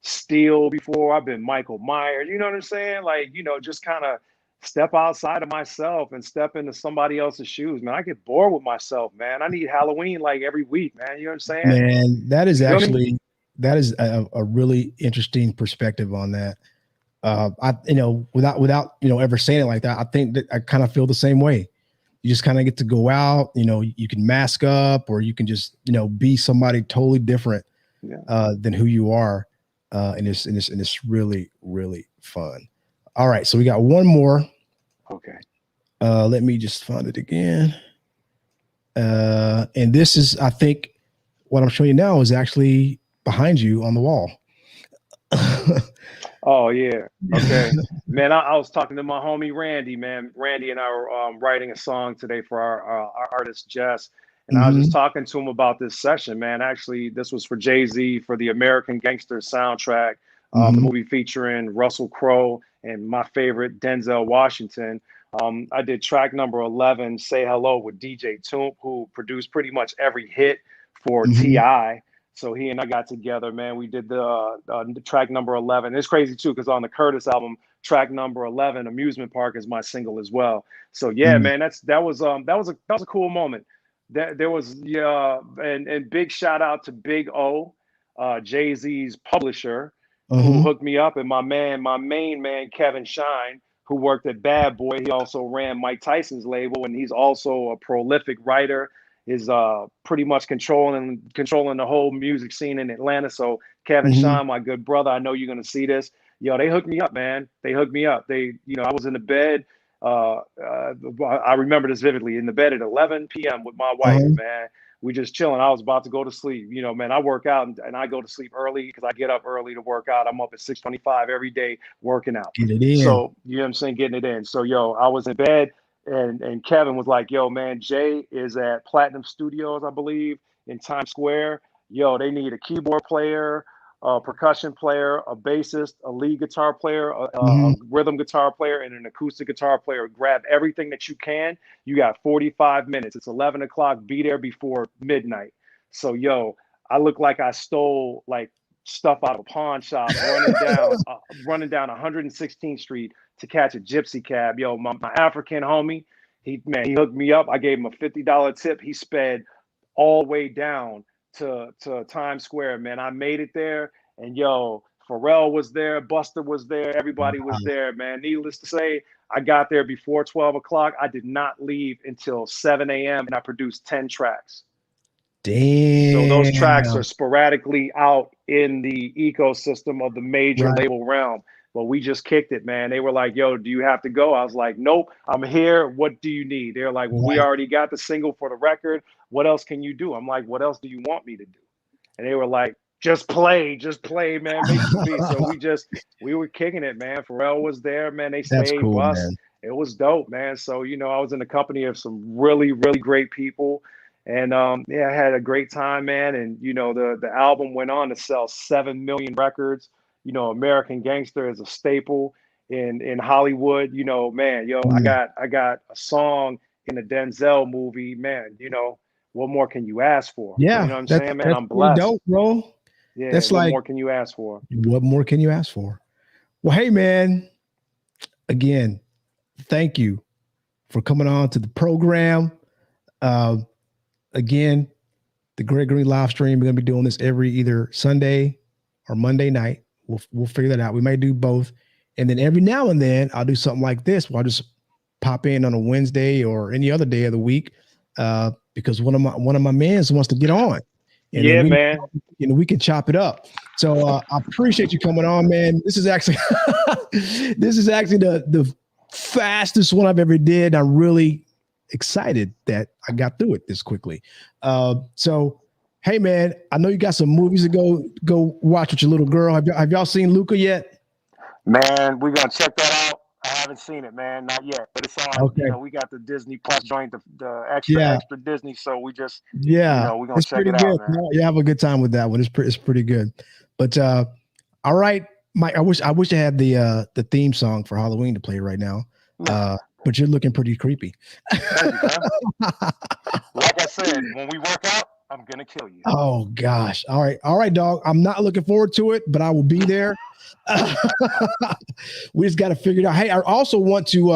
Steel before, I've been Michael Myers, you know what I'm saying? Like, just kind of step outside of myself and step into somebody else's shoes, man. I get bored with myself, man. I need Halloween like every week, man. You know what I'm saying? Man, that is You feel me? actually that is a really interesting perspective on that. Without ever saying it like that, I think that I kind of feel the same way. You just kind of get to go out, you can mask up or you can just, be somebody totally different than who you are. And it's really, really fun. All right. So we got one more. Okay. Let me just find it again. And this is, I think what I'm showing you now is actually behind you on the wall. Oh yeah. Okay. Man, I was talking to my homie Randy, man. Randy and I were writing a song today for our artist Jess. And I was just talking to him about this session, man. Actually, this was for Jay-Z for the American Gangster soundtrack, the movie featuring Russell Crowe and my favorite Denzel Washington. I did track number 11, Say Hello, with DJ Toomp, who produced pretty much every hit for T.I. So he and I got together, man. We did the track number 11. It's crazy too, because on the Curtis album, track number 11, Amusement Park, is my single as well. So yeah, man, that was a cool moment. There was and big shout out to Big O, Jay-Z's publisher, who hooked me up, and my main man Kevin Shine, who worked at Bad Boy. He also ran Mike Tyson's label, and he's also a prolific writer. Is pretty much controlling the whole music scene in Atlanta. So Kevin Shine, my good brother, I know you're gonna see this. Yo, they hooked me up, man. They hooked me up. They, I was in the bed. I remember this vividly. In the bed at 11 p.m. with my wife, man. We just chilling. I was about to go to sleep. Man, I work out and I go to sleep early because I get up early to work out. I'm up at 6:25 every day working out. Get it in. So, you know what I'm saying? Getting it in. So, yo, I was in bed. And Kevin was like, yo, man, Jay is at Platinum Studios, I believe, in Times Square. Yo, they need a keyboard player, a percussion player, a bassist, a lead guitar player, a rhythm guitar player, and an acoustic guitar player. Grab everything that you can. You got 45 minutes. It's 11 o'clock. Be there before midnight. So, yo, I look like I stole like stuff out of a pawn shop, running down 116th Street to catch a gypsy cab. Yo, my African homie, he hooked me up. I gave him a $50 tip. He sped all the way down to Times Square, man. I made it there, and yo, Pharrell was there, Buster was there, everybody was there, man. Needless to say, I got there before 12 o'clock. I did not leave until 7 a.m. and I produced 10 tracks. Damn. So those tracks are sporadically out in the ecosystem of the major label realm. But we just kicked it, man. They were like, yo, do you have to go? I was like, nope, I'm here. What do you need? They're like, well, we already got the single for the record. What else can you do? I'm like, what else do you want me to do? And they were like, just play, man. Make some beats. So we were kicking it, man. Pharrell was there, man. They stayed, cool, Bus. Man. It was dope, man. So, I was in the company of some really, really great people. And I had a great time, man. And the album went on to sell 7 million records. American Gangster is a staple in Hollywood. Man, I got a song in a Denzel movie, man. What more can you ask for? Yeah, you know what I'm saying, man. I'm blessed, dope, bro. Yeah, that's what more can you ask for? What more can you ask for? Well, hey, man. Again, thank you for coming on to the program. Again, the Greg Green live stream, we're gonna be doing this every either Sunday or Monday night. We'll figure that out. We might do both, and then every now and then I'll do something like this where I'll just pop in on a Wednesday or any other day of the week, because one of my mans wants to get on. And man. We can chop it up. So I appreciate you coming on, man. This is actually the fastest one I've ever did. I'm really excited that I got through it this quickly. So Hey man, I know you got some movies to go watch with your little girl. Have y'all seen Luca yet? Man, we're gonna check that out. I haven't seen it, man, not yet. But it's on. Okay. We got the Disney Plus joint, the extra Disney. So we just, we're gonna it's check pretty it good. out, man. You have a good time with that one. It's pretty good. But all right, Mike. I wish I had the theme song for Halloween to play right now. But you're looking pretty creepy. Thank you, man. Like I said, when we work out, I'm gonna kill you. Oh gosh. All right, dog. I'm not looking forward to it, but I will be there. We just got to figure it out. Hey, I also want to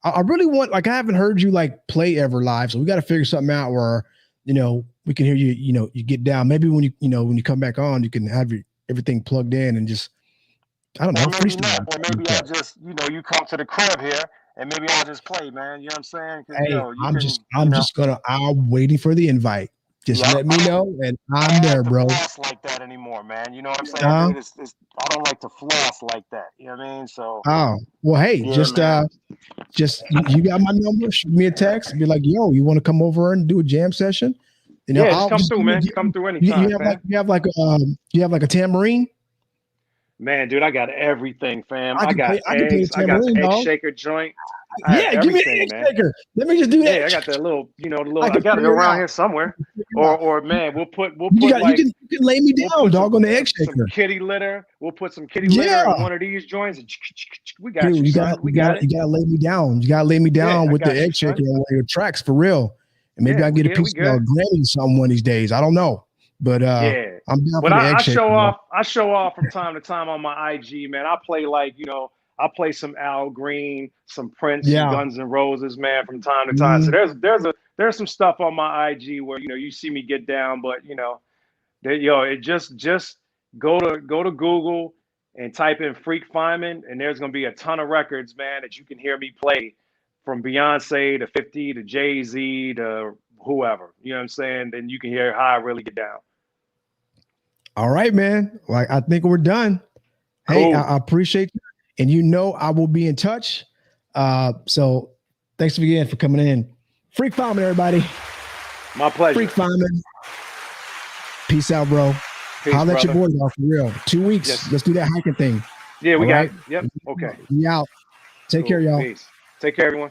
I really want, like, I haven't heard you like play ever live, so we got to figure something out where we can hear you. You get down. Maybe when you come back on, you can have everything plugged in and just, I don't know. Or maybe not. Or maybe I'll just you come to the crib here and maybe I'll just play, man. You know what I'm saying? Hey, I'm waiting for the invite. Just let me know, and I'm there, bro. I don't floss like that anymore, man. You know what I'm saying? Dude, I don't like to floss like that. You know what I mean? So. Oh well, hey, just you got my number. Shoot me a text. Be like, yo, you want to come over and do a jam session? Just come through, man. Come through anytime. You have like a tambourine. Man, dude, I got everything, fam. I got eggs. I got the egg shaker joint. Give me an egg shaker. Let me just do that. Yeah, I got that little, I got it around here somewhere. Or man, we'll put you can lay me down, dog, on the egg shaker. Some kitty litter. We'll put some kitty litter in one of these joints. And we got you. We got it. You gotta lay me down. You gotta lay me down with the egg shaker on one of your tracks for real. And maybe I get a piece of Grammy something one of these days. I don't know. But I'm down for the egg shaker. I show off from time to time on my IG, man. I play I play some Al Green, some Prince, some Guns N' Roses, man, from time to time. So there's some stuff on my IG where you see me get down, but it just go to Google and type in Freak Fineman, and there's gonna be a ton of records, man, that you can hear me play, from Beyonce to 50 to Jay-Z to whoever. You know what I'm saying? Then you can hear how I really get down. All right, man. Well, I think we're done. Hey, I appreciate you. And I will be in touch. So thanks again for coming in. Freak Fineman, everybody. My pleasure. Freak Fineman. Peace out, bro. I'll let your boy off for real. 2 weeks. Yes. Let's do that hiking thing. Yeah, we got it. Yep. Okay. We out. Take care, y'all. Peace. Take care, everyone.